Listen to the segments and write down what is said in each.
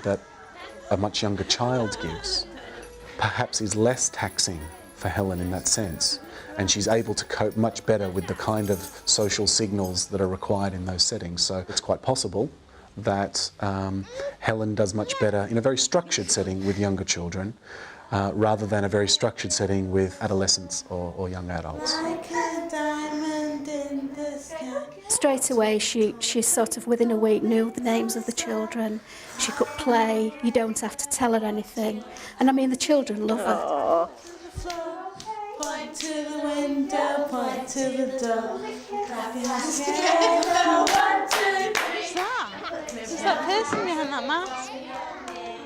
that a much younger child gives perhaps is less taxing for Helen in that sense, and she's able to cope much better with the kind of social signals that are required in those settings. So it's quite possible that Helen does much better in a very structured setting with younger children rather than a very structured setting with adolescents or young adults. Like a diamond in the sky. Straight away, she sort of within a week knew the names of the children. She could play, you don't have to tell her anything. And I mean, the children love her. Aww. Point to the window, point to the door. Clap your hands together. 1, 2, 3. What's that? Is that person behind that mask?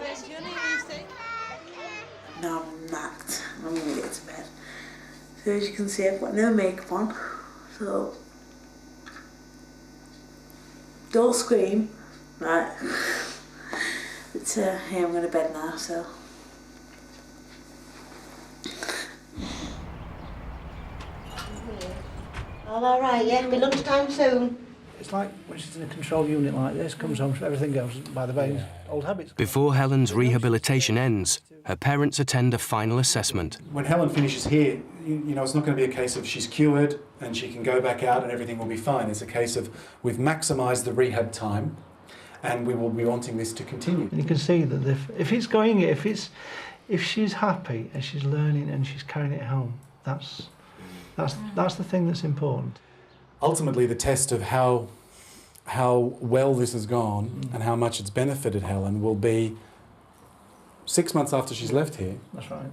Where's your name, Lucy? Now I'm knocked. I'm going to get to bed. So as you can see, I've got no makeup on. So don't scream, right? But yeah, I'm going to bed now, so. All right, yeah, it'll be lunchtime soon. It's like when she's in a control unit like this, comes home, everything goes by the veins. Old habits. Before Helen's rehabilitation ends, her parents attend a final assessment. When Helen finishes here, you know, it's not going to be a case of she's cured and she can go back out and everything will be fine. It's a case of we've maximised the rehab time and we will be wanting this to continue. And you can see that if she's happy and she's learning and she's carrying it home, that's the thing that's important. Ultimately, the test of how well this has gone and how much it's benefited Helen will be 6 months after she's left here. That's right.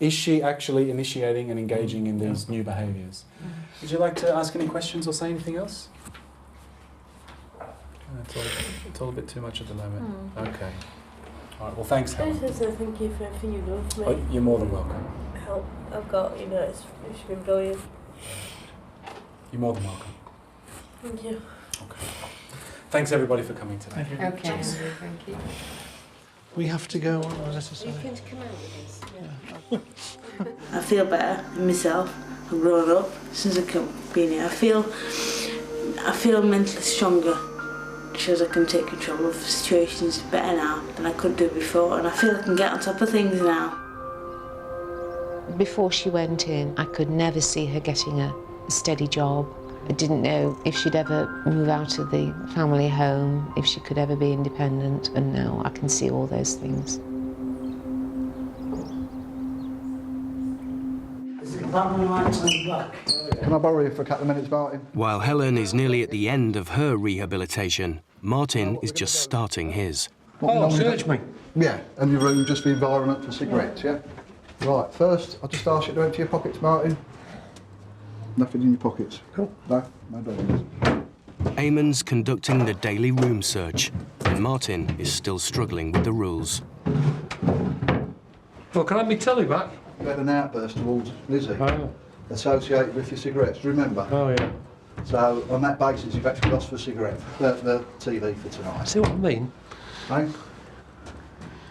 Is she actually initiating and engaging in these new behaviours? Would you like to ask any questions or say anything else? It's all a bit too much at the moment. Okay. All right, well, thanks, Helen. I just thank you for everything you've done for me. Oh, you're more than welcome. Help I've got, you know, it's been brilliant. You're more than welcome. Thank you. Okay. Thanks, everybody, for coming today. Thank you. Okay, thank you. We have to go, what was I to say? You can come out with this. I feel better in myself. I've grown up since I've been here. I feel mentally stronger. Shows I can take control of situations better now than I could do before, and I feel I can get on top of things now. Before she went in, I could never see her getting a steady job. I didn't know if she'd ever move out of the family home, if she could ever be independent, and now I can see all those things. Can I borrow you for a couple of minutes, Martin? While Helen is nearly at the end of her rehabilitation, Martin is just starting his. Search me. Yeah, and your room, just the environment for cigarettes, yeah? Right, first, I'll just ask you to empty your pockets, Martin. Nothing in your pockets. Cool. No dollars. Eamon's conducting the daily room search, and Martin is still struggling with the rules. Well, can I have my telly back? You had an outburst towards Lizzie, Oh. associated with your cigarettes, remember? Oh, yeah. So, on that basis, you've actually lost the cigarette, the TV for tonight. See what I mean? Hey?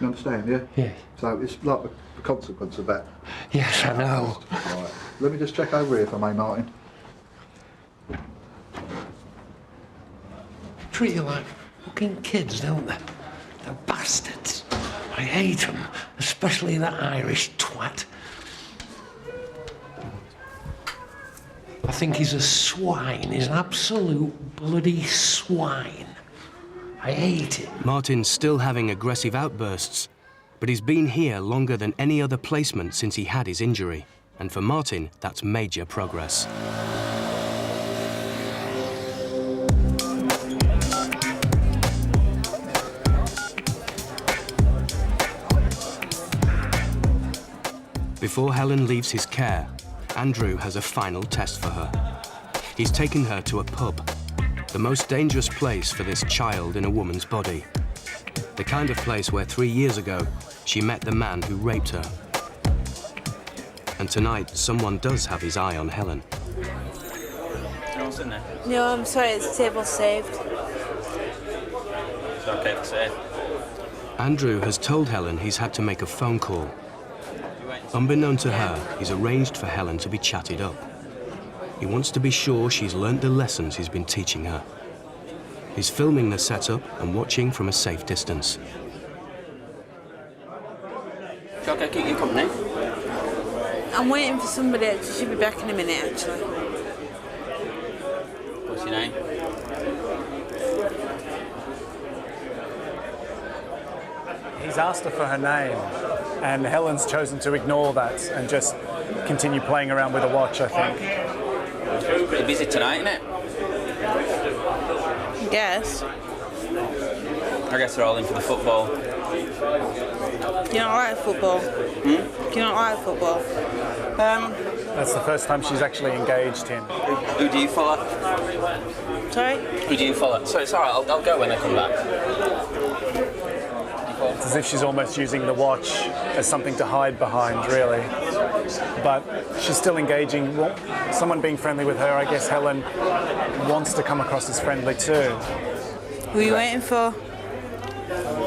You understand, yeah? Yeah. So, it's like the consequence of that. Yes, I know. Right. Let me just check over here if I may, Martin. Treat you like fucking kids, don't they? They're bastards. I hate them, especially that Irish twat. I think he's a swine. He's an absolute bloody swine. I hate it. Martin's still having aggressive outbursts, but he's been here longer than any other placement since he had his injury. And for Martin, that's major progress. Before Helen leaves his care, Andrew has a final test for her. He's taken her to a pub, the most dangerous place for this child in a woman's body. The kind of place where 3 years ago, she met the man who raped her. And tonight, someone does have his eye on Helen. No, I'm sorry, it's table saved. It's okay to say. Andrew has told Helen he's had to make a phone call. Unbeknown to her, he's arranged for Helen to be chatted up. He wants to be sure she's learnt the lessons he's been teaching her. He's filming the setup and watching from a safe distance. Okay, keep your company. I'm waiting for somebody. She should be back in a minute, actually. What's your name? He's asked her for her name, and Helen's chosen to ignore that and just continue playing around with a watch, I think. It's pretty busy tonight, isn't it? Yes. I guess they're all in for the football. Do you not like football? Do you not like football? That's the first time she's actually engaged him. Who do you follow? Sorry? Who do you follow? So it's alright, I'll go when I come back. It's as if she's almost using the watch as something to hide behind, really. But she's still engaging. Well, someone being friendly with her, I guess Helen wants to come across as friendly too. Who are you waiting for?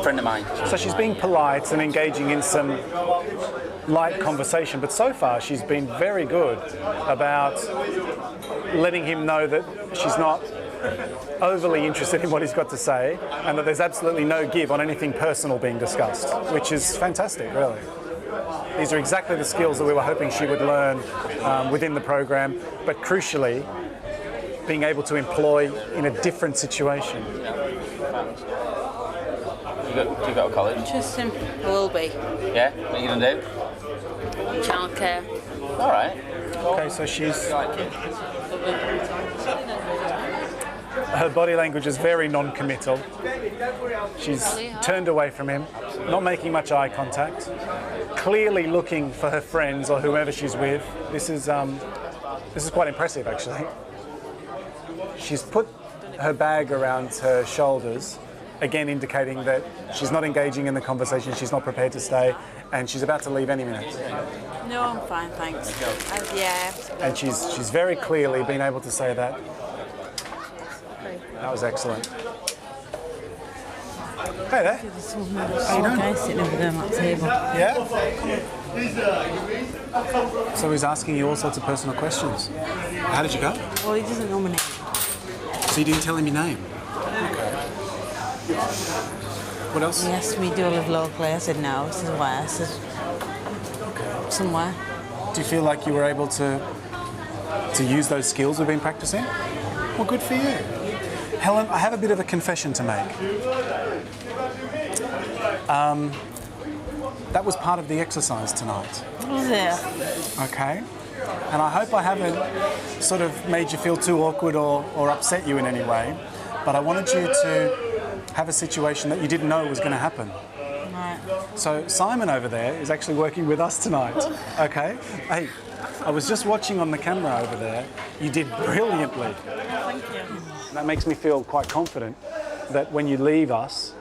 Friend of mine. So she's being polite and engaging in some light conversation, but so far she's been very good about letting him know that she's not overly interested in what he's got to say and that there's absolutely no give on anything personal being discussed, which is fantastic, really. These are exactly the skills that we were hoping she would learn within the program, but crucially, being able to employ in a different situation. Do you go to college? Interesting. I will be. Yeah? What are you going to do? Childcare. All right. Okay, so her body language is very non-committal. She's turned away from him, not making much eye contact, clearly looking for her friends or whoever she's with. This is quite impressive, actually. She's put her bag around her shoulders, again indicating that she's not engaging in the conversation, she's not prepared to stay, and she's about to leave any minute. No, I'm fine, thanks. Yeah. And she's very clearly been able to say that. That was excellent. Hey there. How you doing? Guy sitting over there on that table. Yeah? So he's asking you all sorts of personal questions. How did you go? Well, he doesn't know my name. So you didn't tell him your name? Okay. What else? He asked me, do I live locally? I said no. He said, where? I said, somewhere. Do you feel like you were able to use those skills we've been practicing? Well, good for you. Helen, I have a bit of a confession to make. That was part of the exercise tonight. What was it? Okay. And I hope I haven't sort of made you feel too awkward or upset you in any way, but I wanted you to have a situation that you didn't know was going to happen. Right. So Simon over there is actually working with us tonight, okay? Hey, I was just watching on the camera over there. You did brilliantly. Thank you. That makes me feel quite confident that when you leave us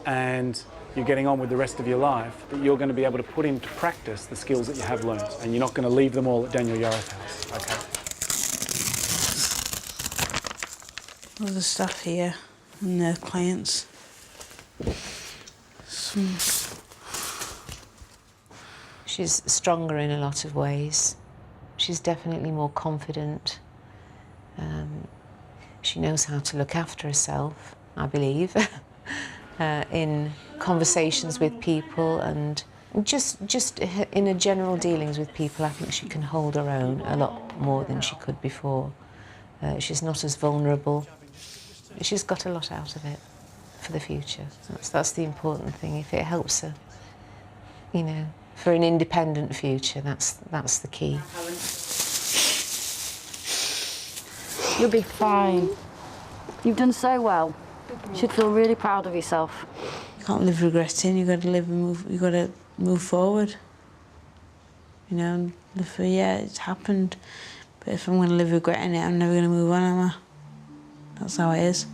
and you're getting on with the rest of your life, that you're going to be able to put into practice the skills that you have learned, and you're not going to leave them all at Daniel Yarrow's house, okay? All the staff here and their clients. She's stronger in a lot of ways. She's definitely more confident. She knows how to look after herself, I believe, in conversations with people and just in her general dealings with people. I think she can hold her own a lot more than she could before. She's not as vulnerable. She's got a lot out of it for the future. That's the important thing. If it helps her, you know, for an independent future, that's the key. You'll be fine. You've done so well. You should feel really proud of yourself. You can't live regretting. You got to live and move. You got to move forward. You know, and live for, yeah, it's happened. But if I'm going to live regretting it, I'm never going to move on, am I? That's how it is.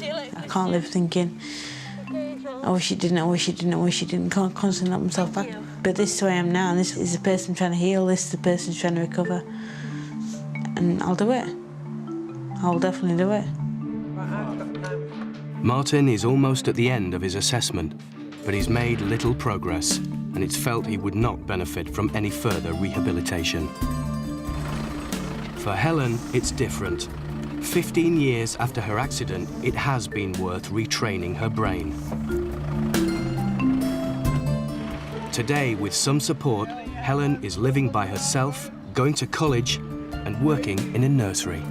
I can't live thinking, I wish it didn't, I wish it didn't, I wish it didn't. Can't constantly knock myself back. But this is who I am now, and this is the person trying to heal, this is the person trying to recover. And I'll do it. I'll definitely do it. Martin is almost at the end of his assessment, but he's made little progress, and it's felt he would not benefit from any further rehabilitation. For Helen, it's different. 15 years after her accident, it has been worth retraining her brain. Today, with some support, Helen is living by herself, going to college and working in a nursery.